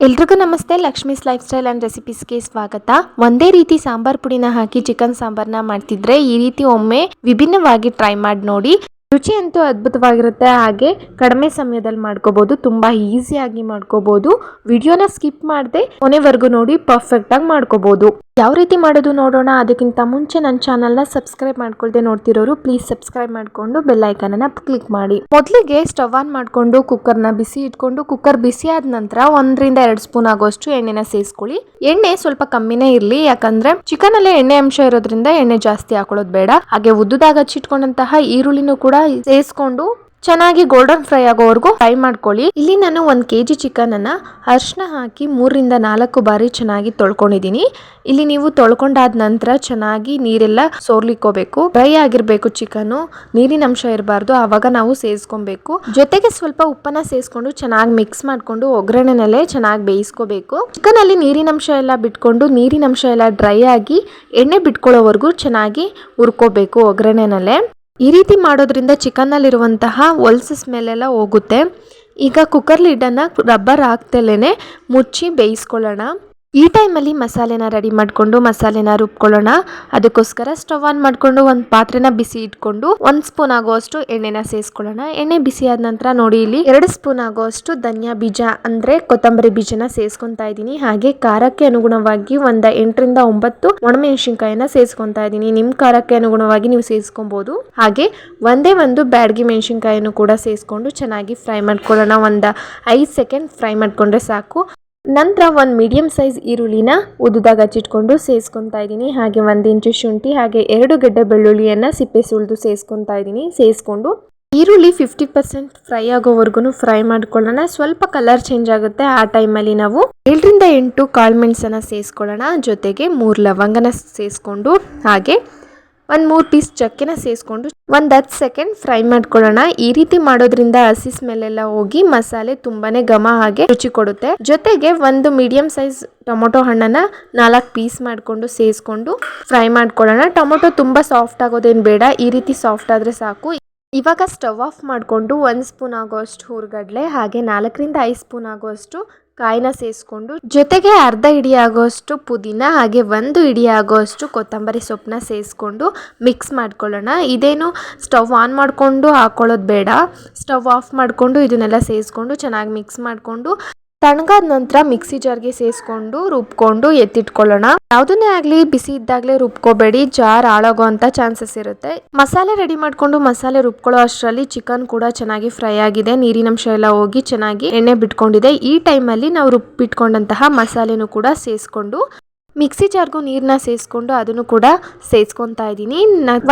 ಎಲ್ರಿಗೂ ನಮಸ್ತೆ. Lakshmi's life style and ರೆಸಿಪೀಸ್ಗೆ ಸ್ವಾಗತ. ಒಂದೇ ರೀತಿ ಸಾಂಬಾರ್ ಪುಡಿನ ಹಾಕಿ ಚಿಕನ್ ಸಾಂಬಾರ್ನ ಮಾಡ್ತಿದ್ರೆ ಈ ರೀತಿ ಒಮ್ಮೆ ವಿಭಿನ್ನವಾಗಿ ಟ್ರೈ ಮಾಡಿ ನೋಡಿ. ರುಚಿ ಅಂತೂ ಅದ್ಭುತವಾಗಿರುತ್ತೆ. ಹಾಗೆ ಕಡಿಮೆ ಸಮಯದಲ್ಲಿ ಮಾಡ್ಕೋಬಹುದು, ತುಂಬಾ ಈಸಿಯಾಗಿ ಮಾಡ್ಕೋಬಹುದು. ವಿಡಿಯೋನ ಸ್ಕಿಪ್ ಮಾಡದೆ ಕೊನೆವರೆಗೂ ನೋಡಿ, ಪರ್ಫೆಕ್ಟ್ ಆಗಿ ಮಾಡ್ಕೋಬಹುದು. ಯಾವ ರೀತಿ ಮಾಡೋದು ನೋಡೋಣ. ಅದಕ್ಕಿಂತ ಮುಂಚೆ ನನ್ನ ಚಾನಲ್ನ ಸಬ್ಸ್ಕ್ರೈಬ್ ಮಾಡ್ಕೊಳ್ದೆ ನೋಡ್ತಿರೋರು ಪ್ಲೀಸ್ ಸಬ್ಸ್ಕ್ರೈಬ್ ಮಾಡ್ಕೊಂಡು ಬೆಲ್ ಐಕಾನ್ ಅನ್ನ ಕ್ಲಿಕ್ ಮಾಡಿ. ಮೊದಲಿಗೆ ಸ್ಟವ್ ಆನ್ ಮಾಡ್ಕೊಂಡು ಕುಕ್ಕರ್ನ ಬಿಸಿ ಇಟ್ಕೊಂಡು, ಕುಕ್ಕರ್ ಬಿಸಿ ಆದ ನಂತರ 1 ರಿಂದ 2 ಸ್ಪೂನ್ ಆಗೋಷ್ಟು ಎಣ್ಣೆನ ಸೇರಿಸ್ಕೊಳ್ಳಿ. ಎಣ್ಣೆ ಸ್ವಲ್ಪ ಕಮ್ಮಿನೇ ಇರಲಿ, ಯಾಕಂದ್ರೆ ಚಿಕನ್ ಅಲ್ಲೇ ಎಣ್ಣೆ ಅಂಶ ಇರೋದ್ರಿಂದ ಎಣ್ಣೆ ಜಾಸ್ತಿ ಹಾಕೊಳ್ಳೋದು ಬೇಡ. ಹಾಗೆ ಉದ್ದುದಾಗ ಹಚ್ಚಿಟ್ಕೊಂಡಂತಹ ಈರುಳ್ಳಿನೂ ಕೂಡ ಸೇರಿಸ್ಕೊಂಡು ಚೆನ್ನಾಗಿ ಗೋಲ್ಡನ್ ಫ್ರೈ ಆಗೋವರೆಗೂ ಫ್ರೈ ಮಾಡ್ಕೊಳ್ಳಿ. ಇಲ್ಲಿ ನಾನು 1 kg ಚಿಕನ್ ಅನ್ನ ಅರಿಶಿನ ಹಾಕಿ 3 ರಿಂದ 4 ಬಾರಿ ಚೆನ್ನಾಗಿ ತೊಳ್ಕೊಂಡಿದ್ದೀನಿ. ಇಲ್ಲಿ ನೀವು ತೊಳ್ಕೊಂಡಾದ ನಂತರ ಚೆನ್ನಾಗಿ ನೀರೆಲ್ಲ ಸೋರ್ಲಿಕ್ಕೋಬೇಕು. ಡ್ರೈ ಆಗಿರ್ಬೇಕು ಚಿಕನ್, ನೀರಿನ ಅಂಶ ಇರಬಾರ್ದು. ಆವಾಗ ನಾವು ಸೇರಿಸ್ಕೊಬೇಕು. ಜೊತೆಗೆ ಸ್ವಲ್ಪ ಉಪ್ಪನ್ನ ಸೇರಿಸ್ಕೊಂಡು ಚೆನ್ನಾಗಿ ಮಿಕ್ಸ್ ಮಾಡ್ಕೊಂಡು ಒಗ್ಗರಣೆನಲ್ಲೇ ಚೆನ್ನಾಗಿ ಬೇಯಿಸ್ಕೋಬೇಕು. ಚಿಕನ್ ಅಲ್ಲಿ ನೀರಿನ ಅಂಶ ಎಲ್ಲ ಬಿಟ್ಕೊಂಡು, ನೀರಿನ ಅಂಶ ಎಲ್ಲ ಡ್ರೈ ಆಗಿ ಎಣ್ಣೆ ಬಿಟ್ಕೊಳ್ಳೋವರೆಗೂ ಚೆನ್ನಾಗಿ ಹುರ್ಕೋಬೇಕು ಒಗ್ಗರಣೆನಲ್ಲೇ. ಈ ರೀತಿ ಮಾಡೋದ್ರಿಂದ ಚಿಕನ್ನಲ್ಲಿರುವಂತಹ ಹೊಲಸು ಸ್ಮೆಲ್ ಎಲ್ಲ ಹೋಗುತ್ತೆ. ಈಗ ಕುಕ್ಕರ್ ಲಿಡ್ಡನ್ನು ರಬ್ಬರ್ ಹಾಕ್ತಲೇ ಮುಚ್ಚಿ ಬೇಯಿಸ್ಕೊಳ್ಳೋಣ. ಈ ಟೈಮಲ್ಲಿ ಮಸಾಲೆನ ರೆಡಿ ಮಾಡಿಕೊಂಡು ಮಸಾಲೆನ ರುಬ್ಕೊಳ್ಳೋಣ. ಅದಕ್ಕೋಸ್ಕರ ಸ್ಟವ್ ಆನ್ ಮಾಡಿಕೊಂಡು ಒಂದು ಪಾತ್ರೆನ ಬಿಸಿ ಇಟ್ಕೊಂಡು 1 ಸ್ಪೂನ್ ಆಗುವಷ್ಟು ಎಣ್ಣೆನ ಸೇರಿಸ್ಕೊಳ್ಳೋಣ. ಎಣ್ಣೆ ಬಿಸಿ ಆದ ನಂತರ ನೋಡಿ, ಇಲ್ಲಿ 2 ಸ್ಪೂನ್ ಆಗುವಷ್ಟು ಧನಿಯಾ ಬೀಜ ಅಂದರೆ ಕೊತ್ತಂಬರಿ ಬೀಜನ ಸೇರಿಸ್ಕೊತಾ ಇದ್ದೀನಿ. ಹಾಗೆ ಖಾರಕ್ಕೆ ಅನುಗುಣವಾಗಿ 8 ರಿಂದ 9 ಒಣಮೆಣಸಿನ್ಕಾಯಿನ ಸೇರಿಸ್ಕೊತಾ ಇದ್ದೀನಿ. ನಿಮ್ಮ ಖಾರಕ್ಕೆ ಅನುಗುಣವಾಗಿ ನೀವು ಸೇರಿಸ್ಕೊಬಹುದು. ಹಾಗೆ ಒಂದು ಬ್ಯಾಡಗಿ ಮೆಣಸಿನ್ಕಾಯಿನೂ ಕೂಡ ಸೇರಿಸ್ಕೊಂಡು ಚೆನ್ನಾಗಿ ಫ್ರೈ ಮಾಡ್ಕೊಳ್ಳೋಣ. 5 ಸೆಕೆಂಡ್ ಫ್ರೈ ಮಾಡ್ಕೊಂಡ್ರೆ ಸಾಕು. ನಂತರ 1 ಮೀಡಿಯಂ ಸೈಜ್ ಈರುಳ್ಳಿನ ಉದ್ದುದಾಗ ಹಚ್ಚಿಟ್ಕೊಂಡು ಸೇರಿಸ್ಕೊತಾ ಇದ್ದೀನಿ. ಹಾಗೆ 1 ಇಂಚು ಶುಂಠಿ, ಹಾಗೆ 2 ಗೆಡ್ಡೆ ಬೆಳ್ಳುಳ್ಳಿಯನ್ನು ಸಿಪ್ಪೆ ಸುಲಿದು ಸೇರಿಸ್ಕೊತಾ ಇದ್ದೀನಿ. ಸೇರಿಸ್ಕೊಂಡು ಈರುಳ್ಳಿ 50% ಫ್ರೈ ಆಗೋವರೆಗೂ ಫ್ರೈ ಮಾಡ್ಕೊಳ್ಳೋಣ. ಸ್ವಲ್ಪ ಕಲರ್ ಚೇಂಜ್ ಆಗುತ್ತೆ. ಆ ಟೈಮಲ್ಲಿ ನಾವು 7 ರಿಂದ 8 ಕಾಳು ಮೆಣಸನ್ನು ಸೇರಿಸ್ಕೊಳ್ಳೋಣ. ಜೊತೆಗೆ 3 ಲವಂಗನ ಸೇರಿಸ್ಕೊಂಡು, ಹಾಗೆ 3 ಪೀಸ್ ಚಕ್ಕೆನ ಸೇರಿಸ್ಕೊಂಡು 10 ಸೆಕೆಂಡ್ ಫ್ರೈ ಮಾಡ್ಕೊಳ್ಳೋಣ. ಈ ರೀತಿ ಮಾಡೋದ್ರಿಂದ ಹಸಿ ಸ್ಮೆಲ್ ಎಲ್ಲ ಹೋಗಿ ಮಸಾಲೆ ತುಂಬಾನೇ ಘಮ ಹಾಗೆ ರುಚಿ ಕೊಡುತ್ತೆ. ಜೊತೆಗೆ 1 ಮೀಡಿಯಂ ಸೈಜ್ ಟೊಮೊಟೊ ಹಣ್ಣನ್ನ 4 ಪೀಸ್ ಮಾಡ್ಕೊಂಡು ಸೇರಿಸ್ಕೊಂಡು ಫ್ರೈ ಮಾಡ್ಕೊಳ್ಳೋಣ. ಟೊಮೊಟೊ ತುಂಬಾ ಸಾಫ್ಟ್ ಆಗೋದೇನು ಬೇಡ, ಈ ರೀತಿ ಸಾಫ್ಟ್ ಆದ್ರೆ ಸಾಕು. ಇವಾಗ ಸ್ಟವ್ ಆಫ್ ಮಾಡಿಕೊಂಡು 1 ಸ್ಪೂನ್ ಆಗೋಷ್ಟು ಹುರ್ಗಡ್ಲೆ, ಹಾಗೆ 4 ರಿಂದ 5 ಸ್ಪೂನ್ ಆಗೋಷ್ಟು ಕಾಯಿನ ಸೇರಿಸ್ಕೊಂಡು, ಜೊತೆಗೆ ಅರ್ಧ ಹಿಡಿ ಆಗೋಷ್ಟು ಪುದೀನ, ಹಾಗೆ 1 ಹಿಡಿ ಆಗೋಷ್ಟು ಕೊತ್ತಂಬರಿ ಸೊಪ್ಪನ್ನ ಸೇರಿಸ್ಕೊಂಡು ಮಿಕ್ಸ್ ಮಾಡ್ಕೊಳ್ಳೋಣ. ಇದೇನು ಸ್ಟವ್ ಆನ್ ಮಾಡಿಕೊಂಡು ಹಾಕೊಳ್ಳೋದು ಬೇಡ, ಸ್ಟವ್ ಆಫ್ ಮಾಡಿಕೊಂಡು ಇದನ್ನೆಲ್ಲ ಸೇರಿಸ್ಕೊಂಡು ಚೆನ್ನಾಗಿ ಮಿಕ್ಸ್ ಮಾಡಿಕೊಂಡು ತಣ್ಣಗಾದ ನಂತರ ಮಿಕ್ಸಿ ಜಾರ್ಗೆ ಸೇರಿಸ್ಕೊಂಡು ರುಬ್ಕೊಂಡು ಎತ್ತಿಟ್ಕೊಳ್ಳೋಣ. ಯಾವುದನ್ನೇ ಆಗಲಿ ಬಿಸಿ ಇದ್ದಾಗಲೇ ರುಬ್ಕೋಬೇಡಿ, ಜಾರ್ ಹಾಳಾಗೋ ಅಂತ ಚಾನ್ಸಸ್ ಇರುತ್ತೆ. ಮಸಾಲೆ ರೆಡಿ ಮಾಡಿಕೊಂಡು ಮಸಾಲೆ ರುಬ್ಕೊಳ್ಳೋ ಅಷ್ಟರಲ್ಲಿ ಚಿಕನ್ ಕೂಡ ಚೆನ್ನಾಗಿ ಫ್ರೈ ಆಗಿದೆ, ನೀರಿನಂಶ ಎಲ್ಲ ಹೋಗಿ ಚೆನ್ನಾಗಿ ಎಣ್ಣೆ ಬಿಟ್ಕೊಂಡಿದೆ. ಈ ಟೈಮಲ್ಲಿ ನಾವು ರುಬ್ಬಿಟ್ಕೊಂಡಂತಹ ಮಸಾಲೆನೂ ಕೂಡ ಸೇರಿಸ್ಕೊಂಡು ಮಿಕ್ಸಿ ಜಾರ್ಗೂ ನೀರನ್ನ ಸೇರಿಸ್ಕೊಂಡು ಅದನ್ನು ಕೂಡ ಸೇರಿಸ್ಕೊತಾ ಇದ್ದೀನಿ.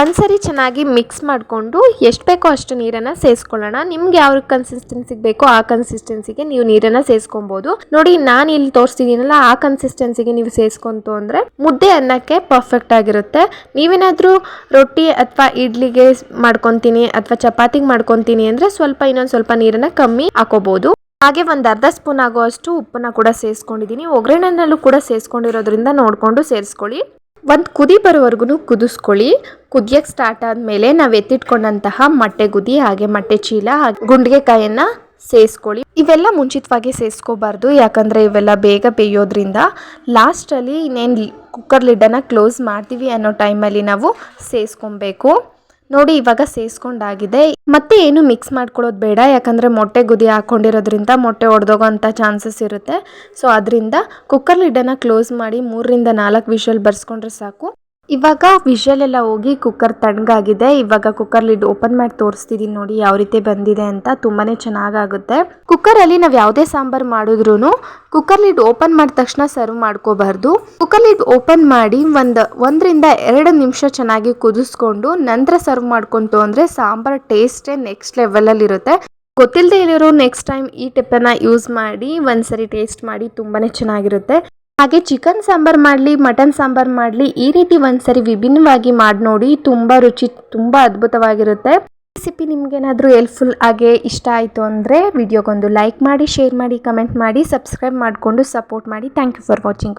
ಒಂದ್ಸರಿ ಚೆನ್ನಾಗಿ ಮಿಕ್ಸ್ ಮಾಡಿಕೊಂಡು ಎಷ್ಟು ಬೇಕೋ ಅಷ್ಟು ನೀರನ್ನು ಸೇರಿಸ್ಕೊಳ್ಳೋಣ. ನಿಮ್ಗೆ ಯಾವ ಕನ್ಸಿಸ್ಟೆನ್ಸಿಗೆ ಬೇಕೋ ಆ ಕನ್ಸಿಸ್ಟೆನ್ಸಿಗೆ ನೀವು ನೀರನ್ನು ಸೇರಿಸ್ಕೊಬೋದು. ನೋಡಿ, ನಾನು ಇಲ್ಲಿ ತೋರಿಸ್ತಿದ್ದೀನಲ್ಲ ಆ ಕನ್ಸಿಸ್ಟೆನ್ಸಿಗೆ ನೀವು ಸೇರಿಸ್ಕೊಂತು ಅಂದರೆ ಮುದ್ದೆ ಅನ್ನಕ್ಕೆ ಪರ್ಫೆಕ್ಟ್ ಆಗಿರುತ್ತೆ. ನೀವೇನಾದರೂ ರೊಟ್ಟಿ ಅಥವಾ ಇಡ್ಲಿಗೆ ಮಾಡ್ಕೊತೀನಿ ಅಥವಾ ಚಪಾತಿಗೆ ಮಾಡ್ಕೊತೀನಿ ಅಂದರೆ ಇನ್ನೊಂದು ಸ್ವಲ್ಪ ನೀರನ್ನು ಕಮ್ಮಿ ಹಾಕೋಬಹುದು. ಹಾಗೆ 1 ಅರ್ಧ ಸ್ಪೂನ್ ಆಗುವಷ್ಟು ಉಪ್ಪನ್ನ ಕೂಡ ಸೇರಿಸ್ಕೊಂಡಿದ್ದೀನಿ. ಒಗ್ಗರಣೆನಲ್ಲೂ ಕೂಡ ಸೇರಿಸ್ಕೊಂಡಿರೋದ್ರಿಂದ ನೋಡಿಕೊಂಡು ಸೇರಿಸ್ಕೊಳ್ಳಿ. 1 ಕುದಿ ಬರೋವರೆಗೂ ಕುದಿಸ್ಕೊಳ್ಳಿ. ಕುದಿಯಕ್ಕೆ ಸ್ಟಾರ್ಟ್ ಆದಮೇಲೆ ನಾವು ಎತ್ತಿಟ್ಕೊಂಡಂತಹ ಮೊಟ್ಟೆ ಗುದಿ, ಹಾಗೆ ಮೊಟ್ಟೆ ಚೀಲ, ಹಾಗೆ ಗುಂಡಿಗೆಕಾಯಿಯನ್ನ ಸೇರಿಸ್ಕೊಳ್ಳಿ. ಇವೆಲ್ಲ ಮುಂಚಿತವಾಗಿ ಸೇರಿಸ್ಕೋಬಾರ್ದು, ಯಾಕಂದರೆ ಇವೆಲ್ಲ ಬೇಗ ಬೇಯೋದ್ರಿಂದ. ಲಾಸ್ಟಲ್ಲಿ ಇನ್ನೇನು ಕುಕ್ಕರ್ ಲಿಡ್ಡನ್ನು ಕ್ಲೋಸ್ ಮಾಡ್ತೀವಿ ಅನ್ನೋ ಟೈಮಲ್ಲಿ ನಾವು ಸೇರಿಸ್ಕೊಬೇಕು. ನೋಡಿ, ಇವಾಗ ಸೇರಿಸ್ಕೊಂಡಾಗಿದೆ. ಮತ್ತೆ ಏನು ಮಿಕ್ಸ್ ಮಾಡ್ಕೊಳ್ಳೋದು ಬೇಡ, ಯಾಕಂದರೆ ಮೊಟ್ಟೆ ಗುದಿ ಹಾಕ್ಕೊಂಡಿರೋದ್ರಿಂದ ಮೊಟ್ಟೆ ಒಡೆದೋಗೋ ಅಂಥ ಚಾನ್ಸಸ್ ಇರುತ್ತೆ. ಸೊ ಅದರಿಂದ ಕುಕ್ಕರ್ ಲಿಡ್ಡನ್ನು ಕ್ಲೋಸ್ ಮಾಡಿ 3 ರಿಂದ 4 ವಿಷಲ್ ಬರ್ಸ್ಕೊಂಡ್ರೆ ಸಾಕು. ಇವಾಗ ವಿಷಲ್ ಎಲ್ಲ ಹೋಗಿ ಕುಕ್ಕರ್ ತಣ್ಣಗಾಗಿದೆ. ಇವಾಗ ಕುಕ್ಕರ್ ಲಿಡ್ ಓಪನ್ ಮಾಡಿ ತೋರಿಸ್ತಿದ್ದೀನಿ ನೋಡಿ ಯಾವ ರೀತಿ ಬಂದಿದೆ ಅಂತ. ತುಂಬಾ ಚೆನ್ನಾಗಾಗುತ್ತೆ. ಕುಕ್ಕರಲ್ಲಿ ನಾವು ಯಾವುದೇ ಸಾಂಬಾರು ಮಾಡಿದ್ರೂ ಕುಕ್ಕರ್ ಲಿಡ್ ಓಪನ್ ಮಾಡಿದ ತಕ್ಷಣ ಸರ್ವ್ ಮಾಡ್ಕೋಬಾರ್ದು. ಕುಕ್ಕರ್ ಲಿಡ್ ಓಪನ್ ಮಾಡಿ 1 ರಿಂದ 2 ನಿಮಿಷ ಚೆನ್ನಾಗಿ ಕುದಿಸ್ಕೊಂಡು ನಂತರ ಸರ್ವ್ ಮಾಡ್ಕೊಂತು ಅಂದರೆ ಸಾಂಬಾರು ಟೇಸ್ಟೇ ನೆಕ್ಸ್ಟ್ ಲೆವೆಲಲ್ಲಿ ಇರುತ್ತೆ. ಗೊತ್ತಿಲ್ಲದೆ ಇರೋರು ನೆಕ್ಸ್ಟ್ ಟೈಮ್ ಈ ಟಿಪ್ಪನ್ನು ಯೂಸ್ ಮಾಡಿ ಒಂದ್ಸರಿ ಟೇಸ್ಟ್ ಮಾಡಿ, ತುಂಬಾ ಚೆನ್ನಾಗಿರುತ್ತೆ. ಹಾಗೆ ಚಿಕನ್ ಸಾಂಬಾರು ಮಾಡಲಿ, ಮಟನ್ ಸಾಂಬಾರು ಮಾಡಲಿ, ಈ ರೀತಿ ಒಂದ್ಸರಿ ವಿಭಿನ್ನವಾಗಿ ಮಾಡಿ ನೋಡಿ. ತುಂಬ ರುಚಿ, ತುಂಬ ಅದ್ಭುತವಾಗಿರುತ್ತೆ. ರೆಸಿಪಿ ನಿಮ್ಗೇನಾದರೂ ಹೆಲ್ಪ್ಫುಲ್ ಆಗಿ ಇಷ್ಟ ಆಯಿತು ಅಂದರೆ ವಿಡಿಯೋಗೊಂದು ಲೈಕ್ ಮಾಡಿ, ಶೇರ್ ಮಾಡಿ, ಕಮೆಂಟ್ ಮಾಡಿ, ಸಬ್ಸ್ಕ್ರೈಬ್ ಮಾಡಿಕೊಂಡು ಸಪೋರ್ಟ್ ಮಾಡಿ. Thank you for watching.